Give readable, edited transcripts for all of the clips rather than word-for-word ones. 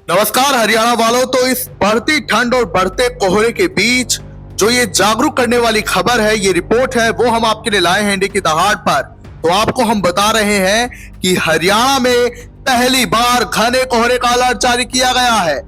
नमस्कार हरियाणा वालों। तो इस बढ़ती ठंड और बढ़ते कोहरे के बीच जो ये जागरूक करने वाली खबर है, ये रिपोर्ट है, वो हम आपके लिए लाए हैं इंडिया की दहाड़ पर। तो आपको हम बता रहे हैं कि हरियाणा में पहली बार घने कोहरे का अलर्ट जारी किया गया है।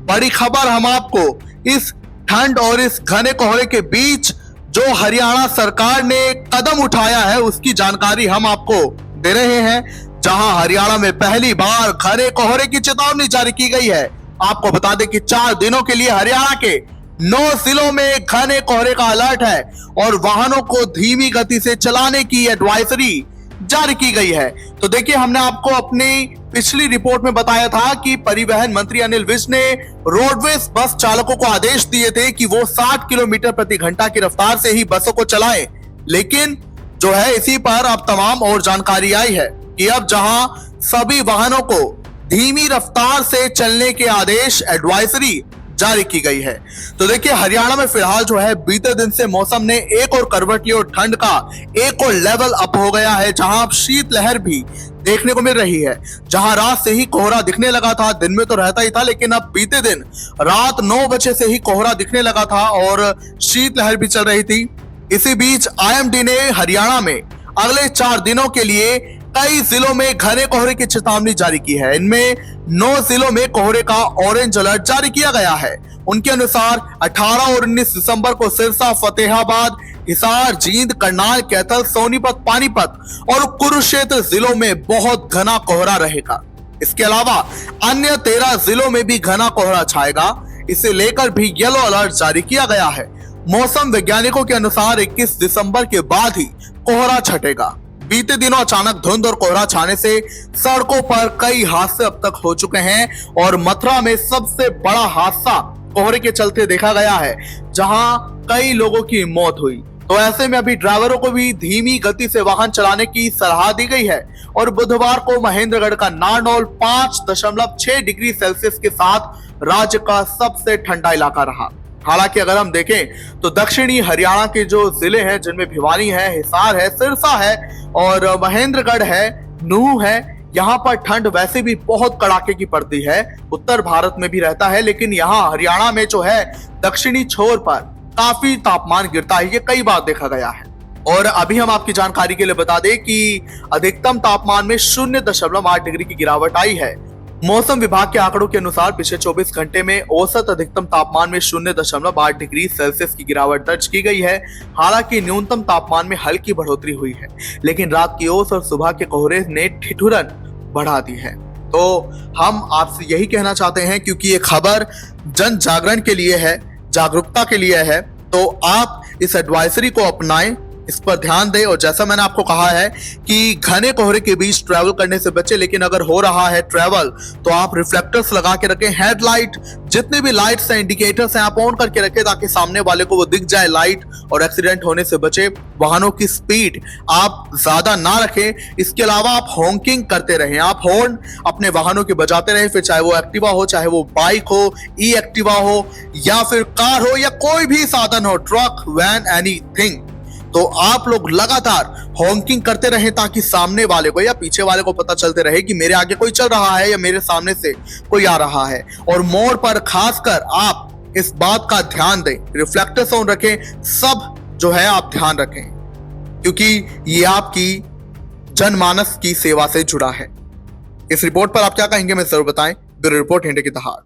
बड़ी खबर हम आपको इस ठंड और इस घने कोहरे के बीच जो हरियाणा सरकार ने कदम उठाया है उसकी जानकारी हम आपको दे रहे हैं, जहां हरियाणा में पहली बार घने कोहरे की चेतावनी जारी की गई है। आपको बता दें कि 4 दिनों के लिए हरियाणा के 9 जिलों में घने कोहरे का अलर्ट है और वाहनों को धीमी गति से चलाने की एडवाइजरी जारी की गई है। तो देखिए, हमने आपको अपनी पिछली रिपोर्ट में बताया था कि परिवहन मंत्री अनिल विज ने रोडवेज बस चालकों को आदेश दिए थे कि वो 60 किलोमीटर प्रति घंटा की रफ्तार से ही बसों को चलाएं। लेकिन जो है, इसी पर अब तमाम और जानकारी आई है कि अब जहां सभी वाहनों को धीमी रफ्तार से चलने के आदेश एडवाइजरी जारी की गई है। तो देखिए, हरियाणा में फिलहाल जो है बीते दिन से मौसम ने एक और करवट ली और ठंड का एक और लेवल अप हो गया है, जहां अब शीतलहर भी देखने को मिल रही है। जहां रात से ही कोहरा दिखने लगा था, दिन में तो रहता ही था, लेकिन अब बीते दिन रात 9 बजे से ही कोहरा दिखने लगा था और शीतलहर भी चल रही थी। इसी बीच आईएमडी ने हरियाणा में अगले 4 दिनों के लिए कई जिलों में घने कोहरे की चेतावनी जारी की है। इनमें 9 जिलों में कोहरे का ऑरेंज अलर्ट जारी किया गया है। उनके अनुसार 18 और 19 दिसंबर को सिरसा, फतेहाबाद, हिसार, जींद, करनाल, कैथल, सोनीपत, पानीपत और कुरुक्षेत्र जिलों में बहुत घना कोहरा रहेगा। इसके अलावा अन्य 13 जिलों में भी घना कोहरा छाएगा। इसे लेकर भी येलो अलर्ट जारी किया गया है। मौसम वैज्ञानिकों के अनुसार 21 दिसंबर के बाद ही कोहरा छटेगा। बीते दिनों अचानक धुंध और कोहरा छाने से सड़कों पर कई हादसे अब तक हो चुके हैं और मथुरा में सबसे बड़ा हादसा कोहरे के चलते देखा गया है, जहां कई लोगों की मौत हुई। तो ऐसे में अभी ड्राइवरों को भी धीमी गति से वाहन चलाने की सलाह दी गई है। और बुधवार को महेंद्रगढ़ का नारनौल 5.6 डिग्री सेल्सियस के साथ राज्य का सबसे ठंडा इलाका रहा। हालांकि अगर हम देखें तो दक्षिणी हरियाणा के जो जिले हैं, जिनमें भिवानी है, हिसार है, सिरसा है और महेंद्रगढ़ है, नूह है, यहाँ पर ठंड वैसे भी बहुत कड़ाके की पड़ती है। उत्तर भारत में भी रहता है, लेकिन यहाँ हरियाणा में जो है दक्षिणी छोर पर काफी तापमान गिरता है, ये कई बार देखा गया है। और अभी हम आपकी जानकारी के लिए बता दें कि अधिकतम तापमान में 0.8 डिग्री की गिरावट आई है। मौसम विभाग के आंकड़ों के अनुसार पिछले 24 घंटे में औसत अधिकतम तापमान में 0.8 डिग्री सेल्सियस की गिरावट दर्ज की गई है। हालांकि न्यूनतम तापमान में हल्की बढ़ोतरी हुई है, लेकिन रात की ओस और सुबह के कोहरे ने ठिठुरन बढ़ा दी है। तो हम आपसे यही कहना चाहते हैं, क्योंकि ये खबर जन जागरण के लिए है, जागरूकता के लिए है, तो आप इस एडवाइजरी को अपनाएं, इस पर ध्यान दें। और जैसा मैंने आपको कहा है कि घने कोहरे के बीच ट्रैवल करने से बचे, लेकिन अगर हो रहा है ट्रैवल तो आप रिफ्लेक्टर्स लगा के रखें। हेडलाइट, जितने भी लाइट्स हैं, इंडिकेटर्स हैं, आप ऑन करके रखें ताकि सामने वाले को वो दिख जाए लाइट और एक्सीडेंट होने से बचे। वाहनों की स्पीड आप ज्यादा ना रखें। इसके अलावा आप हॉन्किंग करते रहें, आप हॉर्न अपने वाहनों के बजाते रहें, फिर चाहे वो एक्टिवा हो, चाहे वो बाइक हो, ई एक्टिवा हो या फिर कार हो या कोई भी साधन हो, ट्रक, वैन, एनीथिंग। तो आप लोग लगातार हॉन्किंग करते रहें ताकि सामने वाले को या पीछे वाले को पता चलते रहे कि मेरे आगे कोई चल रहा है या मेरे सामने से कोई आ रहा है। और मोड़ पर खासकर आप इस बात का ध्यान दें, रिफ्लेक्टर्स ऑन रखें, सब जो है आप ध्यान रखें, क्योंकि ये आपकी जनमानस की सेवा से जुड़ा है। इस रिपोर्ट पर आप क्या कहेंगे, मैं जरूर बताएं। ब्यूरो रिपोर्ट, इंडिया की दहाड़।